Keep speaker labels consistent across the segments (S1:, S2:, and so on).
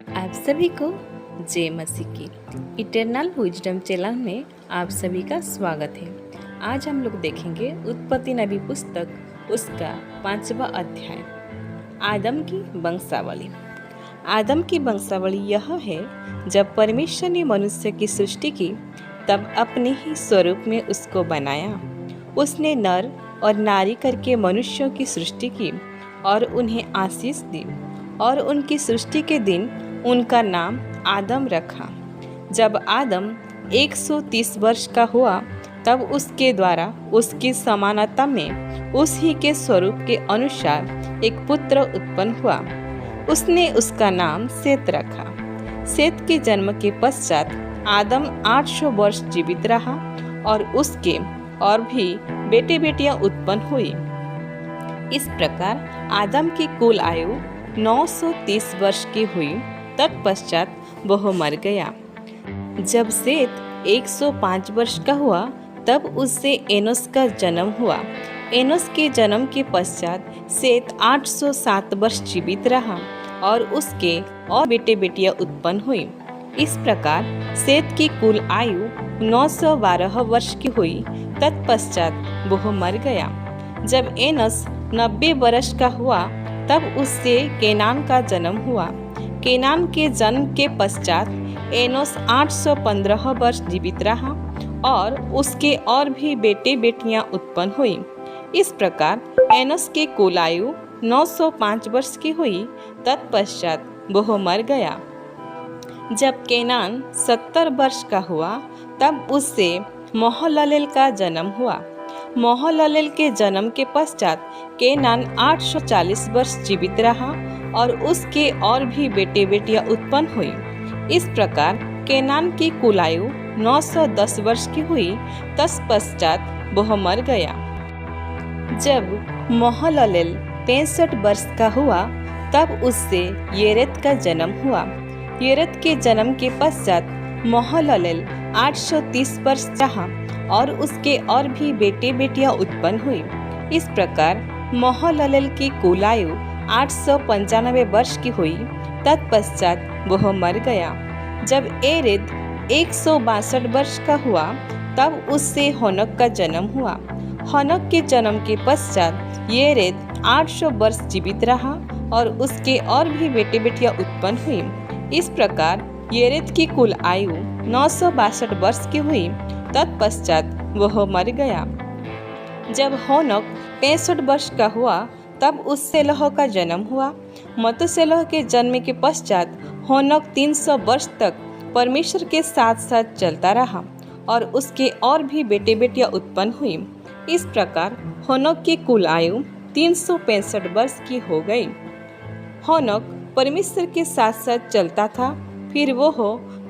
S1: आप सभी को जय मसीह की इटरनल विजडम चैनल में आप सभी का स्वागत है। आज हम लोग देखेंगे उत्पत्ति नबी पुस्तक उसका 5वां अध्याय, आदम की वंशावली। आदम की वंशावली यह है, जब परमेश्वर ने मनुष्य की सृष्टि की तब अपने ही स्वरूप में उसको बनाया। उसने नर और नारी करके मनुष्यों की सृष्टि की और उन्हें आशीष दी और उनकी सृष्टि के दिन उनका नाम आदम रखा। जब आदम 130 वर्ष का हुआ तब उसके द्वारा उसकी समानता में उस ही के स्वरूप के अनुसार एक पुत्र उत्पन्न हुआ। उसने उसका नाम सेत रखा। सेत के जन्म के पश्चात आदम 800 वर्ष जीवित रहा और उसके और भी बेटे बेटियां उत्पन्न हुई। इस प्रकार आदम की कुल आयु 930 वर्ष की हुई। तत्पश्चात वह मर गया। जब सेत 105 वर्ष का हुआ तब उससे एनोस का जन्म हुआ। एनोस के जन्म के पश्चात सेत 807 वर्ष जीवित रहा और उसके और बेटे बेटियां उत्पन्न हुई। इस प्रकार सेत की कुल आयु 912 वर्ष की हुई। तत्पश्चात वह मर गया। जब एनोस 90 वर्ष का हुआ तब उससे केनान का जन्म हुआ। केनान के जन्म के पश्चात एनोस 815 वर्ष जीवित रहा और उसके और भी बेटे बेटियां उत्पन्न हुई। इस प्रकार एनोस की कुल आयु 905 वर्ष की हुई। तत्पश्चात वह मर गया। जब केनान 70 वर्ष का हुआ तब उससे महललेल का जन्म हुआ। महललेल के जन्म के पश्चात केनान 840 वर्ष जीवित रहा और उसके और भी बेटे बेटियां उत्पन्न हुई। इस प्रकार केनान की कुल आयु 910 वर्ष की हुई। तत्पश्चात वह मर गया। जब महललेल 65 वर्ष का हुआ तब उससे येरेद का जन्म हुआ। येरेद के जन्म के पश्चात महललेल 830 वर्ष रहा और उसके और भी बेटे बेटियां उत्पन्न हुई। इस प्रकार महललेल की कुल आयु 895 वर्ष की हुई। तत्पश्चात वह मर गया। जब येरेद 162 वर्ष का हुआ तब उससे हनोक का जन्म हुआ। हनोक के जन्म के पश्चात येरेद 800 वर्ष जीवित रहा और उसके और भी बेटे बेटियां उत्पन्न हुई। इस प्रकार येरेद की कुल आयु 962 वर्ष की हुई। तत्पश्चात वह मर गया। जब हनोक 65 वर्ष का हुआ तब उससेलह का जन्म हुआ। मतसेलह के जन्म के पश्चात हनोक 300 वर्ष तक परमेश्वर के साथ साथ चलता रहा और उसके और भी बेटे बेटियां उत्पन्न हुई। इस प्रकार हनोक की कुल आयु 365 वर्ष की हो गई। हनोक परमेश्वर के साथ साथ चलता था, फिर वह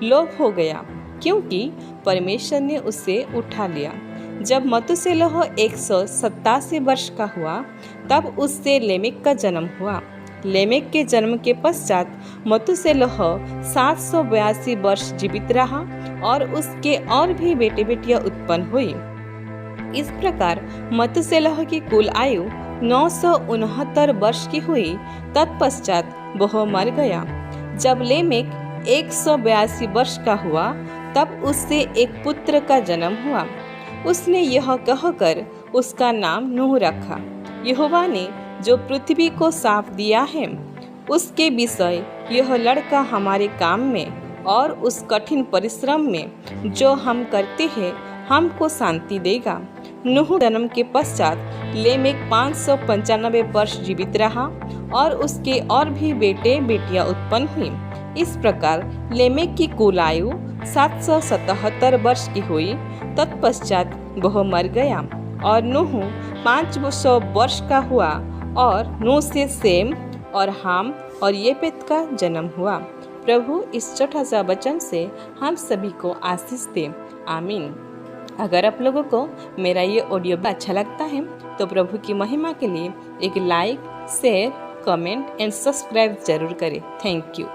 S1: लोप हो गया क्योंकि परमेश्वर ने उसे उठा लिया। जब मतुसेलह 187 वर्ष का हुआ तब उससे लेमेक का जन्म हुआ। लेमेक के जन्म के पश्चात मतुसेलह 782 वर्ष जीवित रहा और उसके और भी बेटे बेटियां उत्पन्न हुई। इस प्रकार मतुसेलह की कुल आयु 969 वर्ष की हुई। तत्पश्चात वह मर गया। जब लेमेक 182 वर्ष का हुआ तब उससे एक पुत्र का जन्म हुआ। उसने यह कहकर उसका नाम नूह रखा, यहोवा ने जो पृथ्वी को साफ दिया है उसके विषय यह लड़का हमारे काम में और उस कठिन परिश्रम में जो हम करते हैं हमको शांति देगा। नूह जन्म के पश्चात लेमेक 595 वर्ष जीवित रहा और उसके और भी बेटे बेटियां उत्पन्न हुई। इस प्रकार लेमेक की कुल आयु 777 वर्ष की हुई। तत्पश्चात वह मर गया और नूह 500 वर्ष का हुआ और नूह से सेम और हाम और येपेत का जन्म हुआ। प्रभु इस छोटा सा वचन से हम सभी को आशीष दे, आमीन। अगर आप लोगों को मेरा ये ऑडियो अच्छा लगता है तो प्रभु की महिमा के लिए एक like, share, comment and subscribe जरूर करें। Thank you.